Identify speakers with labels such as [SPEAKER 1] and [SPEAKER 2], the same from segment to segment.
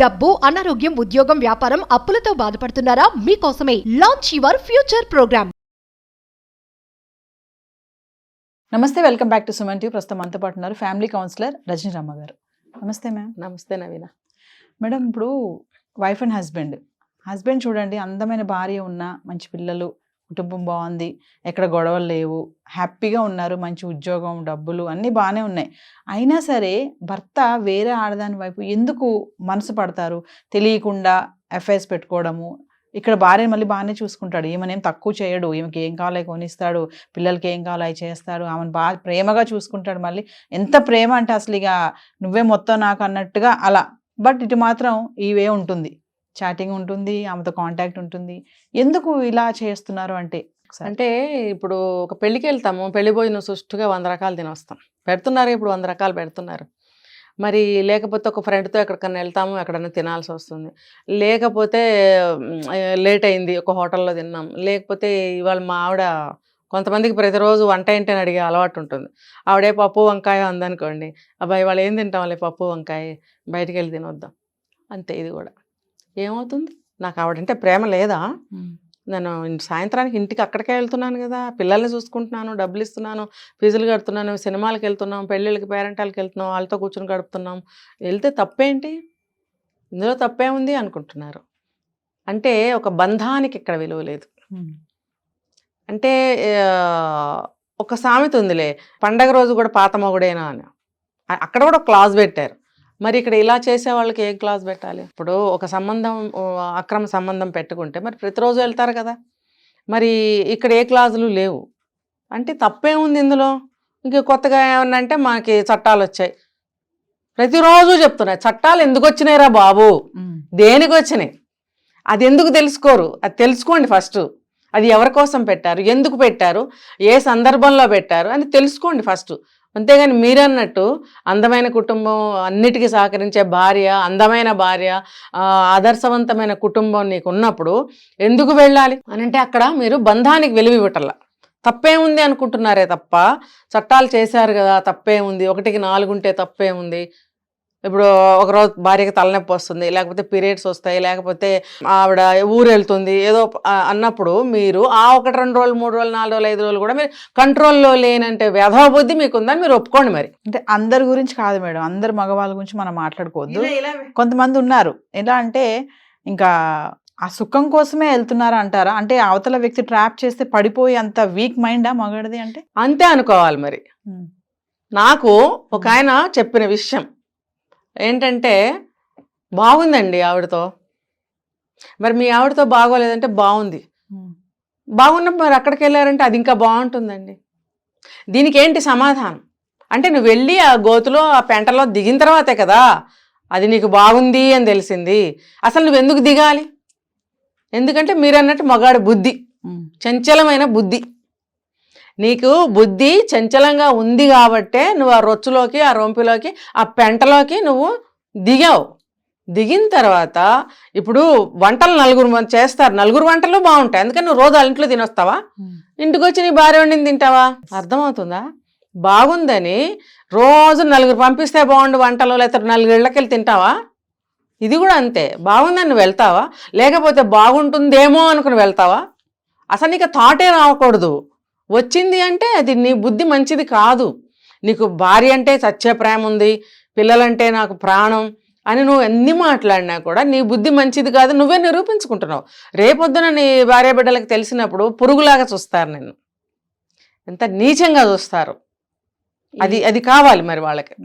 [SPEAKER 1] డబ్బు, అనారోగ్యం, ఉద్యోగం, వ్యాపారం, అప్పులతో బాధపడుతున్నారా? మీకోసమే లాంచ్ యువర్ ఫ్యూచర్ ప్రోగ్రామ్.
[SPEAKER 2] నమస్తే, welcome back to Suman TV. ప్రస్తుతం మనతో పాటు ఉన్నారు ఫ్యామిలీ కౌన్సిలర్ రజనీ రామ గారు. నమస్తే మ్యామ్.
[SPEAKER 3] నమస్తే నవీన.
[SPEAKER 2] మేడం, ఇప్పుడు వైఫ్ అండ్ హస్బెండ్ చూడండి, అందమైన భార్య ఉన్నా, మంచి పిల్లలు, కుటుంబం బాగుంది, ఎక్కడ గొడవలు లేవు, హ్యాపీగా ఉన్నారు, మంచి ఉద్యోగం, డబ్బులు అన్నీ బాగానే ఉన్నాయి. అయినా సరే భర్త వేరే ఆడదాని వైపు ఎందుకు మనసు పడతారు? తెలియకుండా అఫైర్స్ పెట్టుకోవడము. ఇక్కడ భార్య మళ్ళీ బాగానే చూసుకుంటాడు, ఈమెనేం తక్కువ చేయడు, ఈమెకి ఏం కావాలో కొనిస్తాడు, పిల్లలకి ఏం కావాలో అవి చేస్తాడు, ఆమెను బాగా ప్రేమగా చూసుకుంటాడు. మళ్ళీ ఎంత ప్రేమ అంటే అసలు ఇక నువ్వే మొత్తం నాకు అన్నట్టుగా అలా. బట్ ఇటు మాత్రం ఈవే ఉంటుంది, చాటింగ్ ఉంటుంది, ఆమెతో కాంటాక్ట్ ఉంటుంది. ఎందుకు ఇలా చేస్తున్నారు అంటే
[SPEAKER 3] ఇప్పుడు ఒక పెళ్ళికి వెళ్తాము, పెళ్లి భోజనం సుష్టుగా 100 రకాలు తినొస్తాం. పెడుతున్నారు ఇప్పుడు 100 రకాలు పెడుతున్నారు. మరి లేకపోతే ఒక ఫ్రెండ్తో ఎక్కడికన్నా వెళ్తాము, ఎక్కడన్నా తినాల్సి వస్తుంది. లేకపోతే లేట్ అయింది, ఒక హోటల్లో తిన్నాం. లేకపోతే ఇవాళ మా ఆవిడ కొంతమందికి ప్రతిరోజు వంట ఏంటని అడిగే అలవాటు ఉంటుంది. ఆవిడే పప్పు వంకాయ అందనుకోండి, అబ్బాయి ఇవాళ ఏం తింటాంలే పప్పు వంకాయ, బయటికి వెళ్ళి తినొద్దాం. అంతే. ఇది కూడా ఏమవుతుంది? నాకు ఆవిడంటే ప్రేమ లేదా? నేను సాయంత్రానికి ఇంటికి అక్కడికే వెళ్తున్నాను కదా, పిల్లల్ని చూసుకుంటున్నాను, డబ్బులు ఇస్తున్నాను, ఫీజులు కడుతున్నాను, సినిమాలకు వెళ్తున్నాం, పెళ్ళిళ్ళకి పేరెంటాలకు వెళ్తున్నాం, వాళ్ళతో కూర్చొని గడుపుతున్నాం. వెళ్తే తప్పేంటి? ఇందులో తప్పేముంది అనుకుంటున్నారు. అంటే ఒక బంధానికి ఇక్కడ విలువ లేదు. అంటే ఒక సామెత ఉందిలే, పండగ రోజు కూడా పాత మొగుడేనా అని. అక్కడ కూడా క్లాజ్ పెట్టారు. మరి ఇక్కడ ఇలా చేసే వాళ్ళకి ఏం క్లాస్ పెట్టాలి? ఇప్పుడు ఒక సంబంధం, అక్రమ సంబంధం పెట్టుకుంటే మరి ప్రతిరోజు వెళ్తారు కదా. మరి ఇక్కడ ఏ క్లాజులు లేవు అంటే తప్పేముంది ఇందులో? ఇంక కొత్తగా ఏమన్నా అంటే మనకి చట్టాలు వచ్చాయి, ప్రతిరోజు చెప్తున్నాయి. చట్టాలు ఎందుకు వచ్చినాయిరా బాబు, దేనికి వచ్చినాయి? అది ఎందుకు తెలుసుకోరు? అది తెలుసుకోండి ఫస్ట్. అది ఎవరి కోసం పెట్టారు, ఎందుకు పెట్టారు, ఏ సందర్భంలో పెట్టారు అని తెలుసుకోండి ఫస్ట్. అంతేగాని మీరన్నట్టు అందమైన కుటుంబం, అన్నిటికీ సహకరించే భార్య, అందమైన భార్య, ఆదర్శవంతమైన కుటుంబం నీకు ఉన్నప్పుడు ఎందుకు వెళ్ళాలి అని అంటే అక్కడ మీరు బంధానికి విలువ ఇవ్వటల్లా. తప్పేముంది అనుకుంటున్నారే తప్ప, చట్టాలు చేశారు కదా తప్పేముంది, 1కి 4 ఉంటే తప్పేముంది. ఇప్పుడు ఒకరోజు భార్యకి తలనొప్పి వస్తుంది, లేకపోతే పీరియడ్స్ వస్తాయి, లేకపోతే ఆవిడ ఊరు వెళ్తుంది ఏదో అన్నప్పుడు మీరు ఆ 1, 2 రోజులు, 3 రోజులు, 4 రోజులు, 5 రోజులు కూడా మీరు కంట్రోల్లో లేనంటే వ్యధవ బుద్ధి మీకుందని మీరు ఒప్పుకోండి. మరి
[SPEAKER 2] అంటే అందరి గురించి కాదు మేడం, అందరు మగవాళ్ళ గురించి మనం మాట్లాడుకోవద్దు. కొంతమంది ఉన్నారు ఎలా అంటే ఇంకా ఆ సుఖం కోసమే వెళ్తున్నారా అంటారా? అంటే అవతల వ్యక్తి ట్రాప్ చేస్తే పడిపోయి అంత వీక్ మైండా మగడిది అంటే?
[SPEAKER 3] అంతే అనుకోవాలి. మరి నాకు ఒక ఆయన చెప్పిన విషయం ఏంటంటే, బాగుందండి ఆవిడతో, మరి మీ ఆవిడతో బాగోలేదంటే బాగుంది, బాగున్నప్పుడు మరి అక్కడికి వెళ్ళారంటే అది ఇంకా బాగుంటుందండి. దీనికి ఏంటి సమాధానం అంటే, నువ్వు వెళ్ళి ఆ గోతులో ఆ పెంటలో దిగిన తర్వాతే కదా అది నీకు బాగుంది అని తెలిసింది. అసలు నువ్వు ఎందుకు దిగాలి? ఎందుకంటే మీరు అన్నట్టు మగాడి బుద్ధి చంచలమైన బుద్ధి, నీకు బుద్ధి చంచలంగా ఉంది కాబట్టే నువ్వు ఆ రొచ్చులోకి, ఆ రొంపిలోకి, ఆ పెంటలోకి నువ్వు దిగావు. దిగిన తర్వాత ఇప్పుడు వంటలు 4 చేస్తారు, 4 వంటలు బాగుంటాయి. అందుకని నువ్వు రోజు వాళ్ళ ఇంట్లో తినొస్తావా? ఇంటికి వచ్చి నీ భార్య వండింది తింటావా? అర్థమవుతుందా? బాగుందని రోజు 4 పంపిస్తే బాగుండు వంటలు, లేకపోతే 4 ఇళ్ళకి వెళ్ళి తింటావా? ఇది కూడా అంతే. బాగుందని నువ్వు వెళ్తావా? లేకపోతే బాగుంటుందేమో అనుకుని వెళ్తావా? అసలు నీకు థాటే రాకూడదు. వచ్చింది అంటే అది నీ బుద్ధి మంచిది కాదు. నీకు భార్య అంటే చచ్చే ప్రేమ ఉంది, పిల్లలంటే నాకు ప్రాణం అని నువ్వు ఎన్ని మాట్లాడినా కూడా నీ బుద్ధి మంచిది కాదు, నువ్వే నిరూపించుకుంటున్నావు. రేపొద్దున నీ భార్య బిడ్డలకు తెలిసినప్పుడు పురుగులాగా చూస్తారు, నిన్ను ఎంత నీచంగా చూస్తారు. అది కావాలి మరి వాళ్ళకి.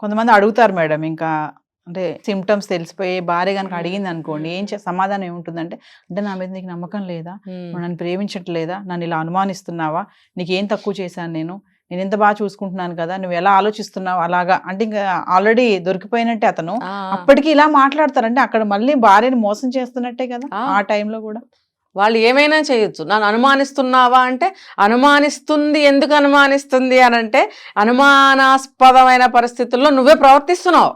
[SPEAKER 2] కొంతమంది అడుగుతారు మేడం, ఇంకా అంటే సిమ్టమ్స్ తెలిసిపోయి భార్య కనుక అడిగింది అనుకోండి, సమాధానం ఏముంటుందంటే, అంటే నా మీద నీకు నమ్మకం లేదా, నన్ను ప్రేమించట్లేదా, నన్ను ఇలా అనుమానిస్తున్నావా, నీకేం తక్కువ చేశాను, నేను ఎంత బాగా చూసుకుంటున్నాను కదా, నువ్వు ఎలా ఆలోచిస్తున్నావు అలాగా. అంటే ఇంకా ఆల్రెడీ దొరికిపోయినట్టే అతను. అప్పటికి ఇలా మాట్లాడతారంటే అక్కడ మళ్ళీ భార్యని మోసం చేస్తున్నట్టే కదా. ఆ టైంలో కూడా
[SPEAKER 3] వాళ్ళు ఏమైనా చేయొచ్చు. నన్ను అనుమానిస్తున్నావా అంటే, అనుమానిస్తుంది. ఎందుకు అనుమానిస్తుంది అని అంటే, అనుమానాస్పదమైన పరిస్థితుల్లో నువ్వే ప్రవర్తిస్తున్నావు.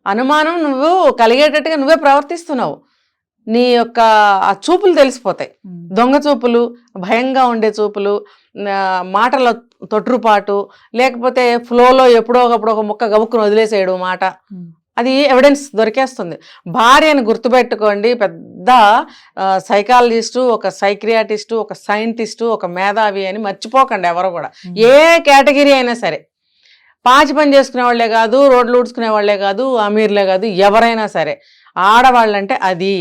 [SPEAKER 3] అనుమానం నువ్వు కలిగేటట్టుగా నువ్వే ప్రవర్తిస్తున్నావు. నీ యొక్క ఆ చూపులు తెలిసిపోతాయి, దొంగ చూపులు, భయంగా ఉండే చూపులు, మాటల తొట్టుపాటు, లేకపోతే ఫ్లోలో ఎప్పుడో ఒకప్పుడు ఒక ముక్క గబుక్కును వదిలేసేయడం మాట, అది ఎవిడెన్స్ దొరికేస్తుంది. భార్యను గుర్తుపెట్టుకోండి, పెద్ద సైకాలజిస్టు, ఒక సైక్రియాటిస్టు, ఒక సైంటిస్టు, ఒక మేధావి అని మర్చిపోకండి ఎవరు కూడా. ఏ కేటగిరీ అయినా సరే, పాచి పని చేసుకునే వాళ్ళే కాదు, రోడ్లు ఊడ్చుకునే వాళ్ళే కాదు, అమీర్లే కాదు, ఎవరైనా సరే ఆడవాళ్ళంటే అది.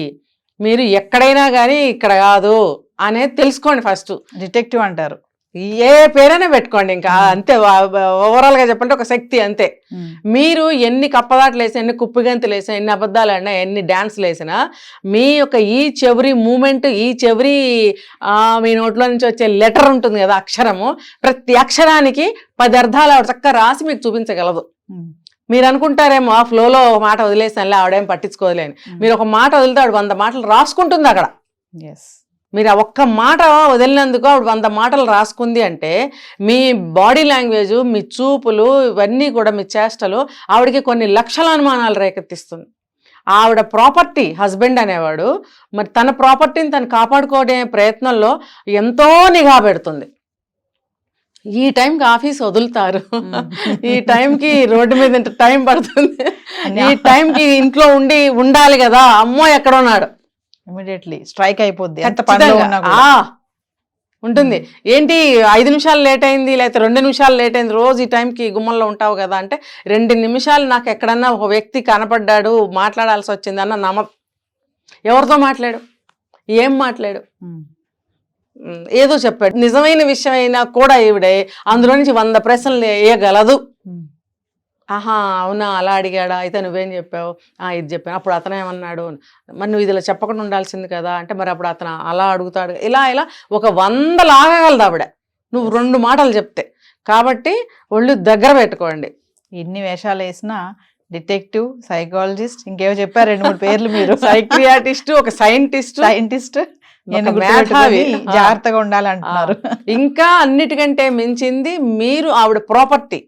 [SPEAKER 3] మీరు ఎక్కడైనా కానీ ఇక్కడ కాదు అనేది తెలుసుకోండి ఫస్ట్.
[SPEAKER 2] డిటెక్టివ్ అంటారు,
[SPEAKER 3] ఏ పేరైనా పెట్టుకోండి, ఇంకా అంతే. ఓవరాల్ గా చెప్పంటే ఒక శక్తి అంతే. మీరు ఎన్ని కప్పదాట్లు వేసినా, ఎన్ని కుప్పిగంతులు వేసినా, ఎన్ని అబద్ధాలు ఆడినా, ఎన్ని డాన్సులు వేసినా, మీ యొక్క ఈ చివరి మూమెంట్, ఈ చివరి మీ నోట్లో నుంచి వచ్చే లెటర్ ఉంటుంది కదా, అక్షరము, ప్రతి అక్షరానికి 10 అర్థాలు ఆవిడ చక్కగా రాసి మీకు చూపించగలదు. మీరు అనుకుంటారేమో ఆ ఫ్లోలో ఒక మాట వదిలేసానులే, ఆవిడేం పట్టించుకోలేని. మీరు ఒక మాట వదిలితే ఆవిడ 100 మాటలు రాసుకుంటుంది అక్కడ. మీరు ఆ ఒక్క మాట వదిలినందుకు ఆవిడ 100 మాటలు రాసుకుంది అంటే, మీ బాడీ లాంగ్వేజ్, మీ చూపులు, ఇవన్నీ కూడా, మీ చేష్టలు ఆవిడకి కొన్ని లక్షల అనుమానాలు రేకెత్తిస్తుంది. ఆవిడ ప్రాపర్టీ హస్బెండ్ అనేవాడు, మరి తన ప్రాపర్టీని తను కాపాడుకోవడే ప్రయత్నంలో ఎంతో నిఘా పెడుతుంది. ఈ టైంకి ఆఫీస్ వదులుతారు, ఈ టైంకి రోడ్డు మీద టైం పడుతుంది, ఈ టైంకి ఇంట్లో ఉండాలి కదా, అమ్మో ఎక్కడున్నాడు,
[SPEAKER 2] ఇమీడియట్లీ స్ట్రైక్ అయిపోద్ది.
[SPEAKER 3] ఉంటుంది. ఏంటి 5 నిమిషాలు లేట్ అయింది, లేకపోతే 2 నిమిషాలు లేట్ అయింది, రోజు ఈ టైంకి గుమ్మంలో ఉంటావు కదా అంటే, 2 నిమిషాలు నాకు ఎక్కడన్నా ఒక వ్యక్తి కనపడ్డాడు, మాట్లాడాల్సి వచ్చింది అన్న ఎవరితో మాట్లాడు, ఏం మాట్లాడు, ఏదో చెప్పాడు. నిజమైన విషయం అయినా కూడా ఈవిడే అందులో నుంచి 100 ప్రశ్నలు వేయగలదు. ఆహా అవునా, అలా అడిగాడా, అయితే నువ్వేం చెప్పావు, ఇది చెప్పాను, అప్పుడు అతను ఏమన్నాడు, మరి నువ్వు ఇది ఇలా చెప్పకుండా ఉండాల్సింది కదా అంటే, మరి అప్పుడు అతను అలా అడుగుతాడు, ఇలా ఒక 100 లాగగలదు ఆవిడ నువ్వు 2 మాటలు చెప్తే. కాబట్టి ఒళ్ళు దగ్గర పెట్టుకోండి.
[SPEAKER 2] ఎన్ని వేషాలు వేసినా డిటెక్టివ్, సైకాలజిస్ట్, ఇంకేవో చెప్పారు 2-3 పేర్లు మీరు.
[SPEAKER 3] సైక్రియాటిస్ట్, ఒక సైంటిస్ట్,
[SPEAKER 2] మేధావి, జాగ్రత్తగా ఉండాలంటున్నారు.
[SPEAKER 3] ఇంకా అన్నిటికంటే మించింది మీరు ఆవిడ ప్రాపర్టీ.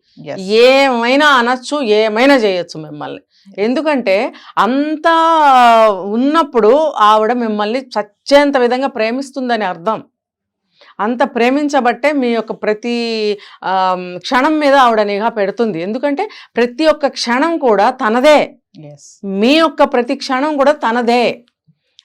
[SPEAKER 3] ఏమైనా అనొచ్చు, ఏమైనా చేయొచ్చు మిమ్మల్ని. ఎందుకంటే అంత ఉన్నప్పుడు ఆవిడ మిమ్మల్ని చచ్చేంత విధంగా ప్రేమిస్తుందని అర్థం. అంత ప్రేమించబట్టే మీ యొక్క ప్రతి క్షణం మీద ఆవిడ నిఘా పెడుతుంది. ఎందుకంటే ప్రతి ఒక్క క్షణం కూడా తనదే, మీ యొక్క ప్రతి క్షణం కూడా తనదే.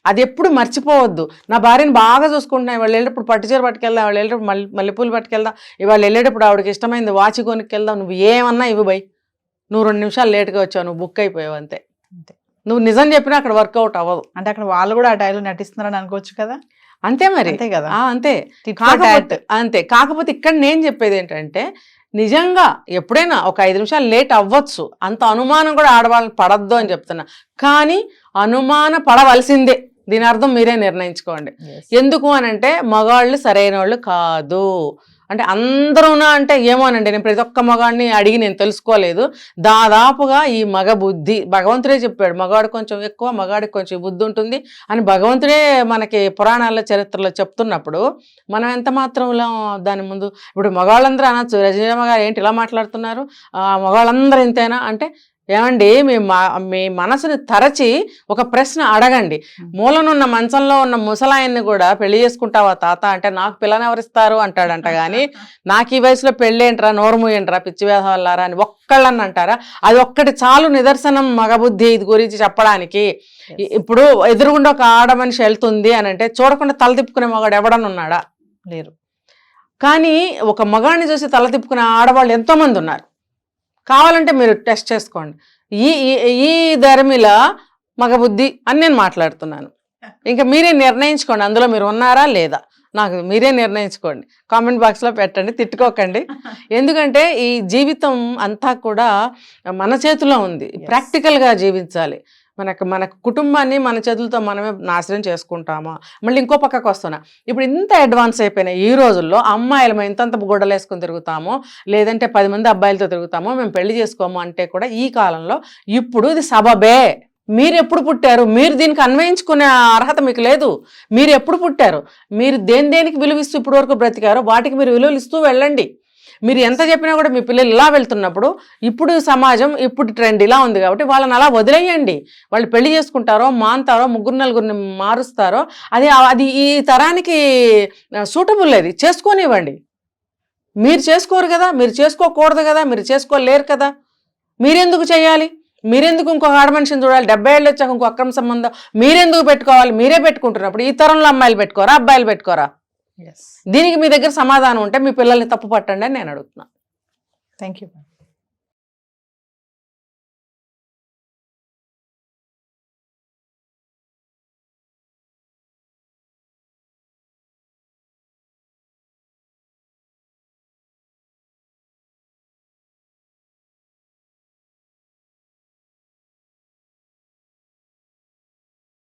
[SPEAKER 3] అది ఎప్పుడు మర్చిపోవద్దు. నా భార్యను బాగా చూసుకుంటున్నాయి, వాళ్ళు వెళ్ళేటప్పుడు పట్టుచీర పట్టుకెళ్దాం, వాళ్ళు వెళ్ళేటప్పుడు మల్లెపూలు పట్టుకెళ్దాం, ఇవాళ వెళ్ళేటప్పుడు ఆవిడకి ఇష్టమైంది వాచి కొనుక్కెళ్దాం, నువ్వు ఏమన్నా ఇవి బై, నువ్వు 2 నిమిషాలు లేట్గా వచ్చావు, నువ్వు బుక్ అయిపోయావు అంతే. నువ్వు నిజం చెప్పినా అక్కడ వర్కౌట్ అవ్వదు.
[SPEAKER 2] అంటే అక్కడ వాళ్ళు కూడా ఆ టైంలో నటిస్తున్నారని అనుకోవచ్చు కదా.
[SPEAKER 3] అంతే మరి,
[SPEAKER 2] అంతే కదా,
[SPEAKER 3] అంతే. అంతే. కాకపోతే ఇక్కడ నేను చెప్పేది ఏంటంటే, నిజంగా ఎప్పుడైనా ఒక 5 నిమిషాలు లేట్ అవ్వచ్చు, అంత అనుమానం కూడా ఆడవాళ్ళని పడద్దు అని చెప్తున్నా. కానీ అనుమాన పడవలసిందే, దీని అర్థం మీరే నిర్ణయించుకోండి. ఎందుకు అనంటే మగాళ్ళు సరైన వాళ్ళు కాదు అంటే, అందరూనా అంటే ఏమోనండి, నేను ప్రతి ఒక్క మగాడిని అడిగి నేను తెలుసుకోలేదు. దాదాపుగా ఈ మగ బుద్ధి భగవంతుడే చెప్పాడు, మగాడు కొంచెం ఎక్కువ, మగాడికి కొంచెం బుద్ధి ఉంటుంది అని భగవంతుడే మనకి పురాణాల్లో చరిత్రలో చెప్తున్నప్పుడు మనం ఎంత మాత్రంలో దాని ముందు. ఇప్పుడు మగాళ్ళందరూ అనొచ్చు, రజనీమ గారు ఏంటి ఇలా మాట్లాడుతున్నారు, మగాళ్ళందరూ ఇంతేనా అంటే, ఏమండి మీ మనసుని తరచి ఒక ప్రశ్న అడగండి. మూలనున్న మంచంలో ఉన్న ముసలాయన్ని కూడా పెళ్లి చేసుకుంటావా తాత అంటే, నాకు పిల్లని ఎవరిస్తారు అంటాడంట. కానీ నాకు ఈ వయసులో పెళ్ళేంట్రా, నోరుమూయంట్రా, పిచ్చి వేధవల్లారా అని ఒక్కళ్ళని అంటారా? అది ఒక్కటి చాలు నిదర్శనం మగబుద్ధి ఇది గురించి చెప్పడానికి. ఇప్పుడు ఎదురుగుండా ఒక ఆడ మనిషి వెళ్తుంది అని అంటే చూడకుండా తల తిప్పుకునే మగాడు ఎవడన్నా ఉన్నాడా?
[SPEAKER 2] లేరు.
[SPEAKER 3] కానీ ఒక మగాడిని చూసి తల తిప్పుకునే ఆడవాళ్ళు ఎంతో మంది ఉన్నారు. కావాలంటే మీరు టెస్ట్ చేసుకోండి. ఈ ధర్మిల మగబుద్ధి అని నేను మాట్లాడుతున్నాను. ఇంకా మీరే నిర్ణయించుకోండి, అందులో మీరు ఉన్నారా లేదా, నాకు మీరే నిర్ణయించుకోండి. కామెంట్ బాక్స్లో పెట్టండి, తిట్టుకోకండి. ఎందుకంటే ఈ జీవితం అంతా కూడా మన చేతిలో ఉంది. ప్రాక్టికల్గా జీవించాలి. మన కుటుంబాన్ని మన చేతులతో మనమే నాశనం చేసుకుంటామా? మళ్ళీ ఇంకో పక్కకు వస్తున్నా, ఇప్పుడు ఇంత అడ్వాన్స్ అయిపోయినాయి ఈ రోజుల్లో, అమ్మాయిలు ఇంతంత గుడ్డలు వేసుకొని తిరుగుతామో, లేదంటే 10 మంది అబ్బాయిలతో తిరుగుతామో, మేము పెళ్లి చేసుకోము అంటే కూడా ఈ కాలంలో ఇప్పుడు ఇది సబబే. మీరు ఎప్పుడు పుట్టారు? మీరు దీనికి అన్వయించుకునే అర్హత మీకు లేదు. మీరు ఎప్పుడు పుట్టారు? మీరు దేనికి విలువిస్తూ ఇప్పటి వరకు బ్రతికారో వాటికి మీరు విలువలు ఇస్తూ వెళ్ళండి. మీరు ఎంత చెప్పినా కూడా మీ పిల్లలు ఇలా వెళ్తున్నప్పుడు, ఇప్పుడు సమాజం, ఇప్పుడు ట్రెండ్ ఇలా ఉంది కాబట్టి వాళ్ళని అలా వదిలేయండి. వాళ్ళు పెళ్లి చేసుకుంటారో, మాన్తారో, 3-4 మారుస్తారో, అది ఈ తరానికి సూటబుల్. అది చేసుకోనివ్వండి. మీరు చేసుకోరు కదా, మీరు చేసుకోకూడదు కదా, మీరు చేసుకోలేరు కదా, మీరెందుకు చేయాలి? మీరెందుకు ఇంకొక ఆడ మనిషిని చూడాలి? 70 ఏళ్ళు వచ్చాక ఇంకో అక్రమ సంబంధం మీరెందుకు పెట్టుకోవాలి? మీరే పెట్టుకుంటున్నప్పుడు ఈ తరంలో అమ్మాయిలు పెట్టుకోరా, అబ్బాయిలు పెట్టుకోరా?
[SPEAKER 2] ఎస్,
[SPEAKER 3] దీనికి మీ దగ్గర సమాధానం ఉంటే మీ పిల్లల్ని తప్పు పట్టండి అని నేను అడుగుతున్నా.
[SPEAKER 2] Thank you.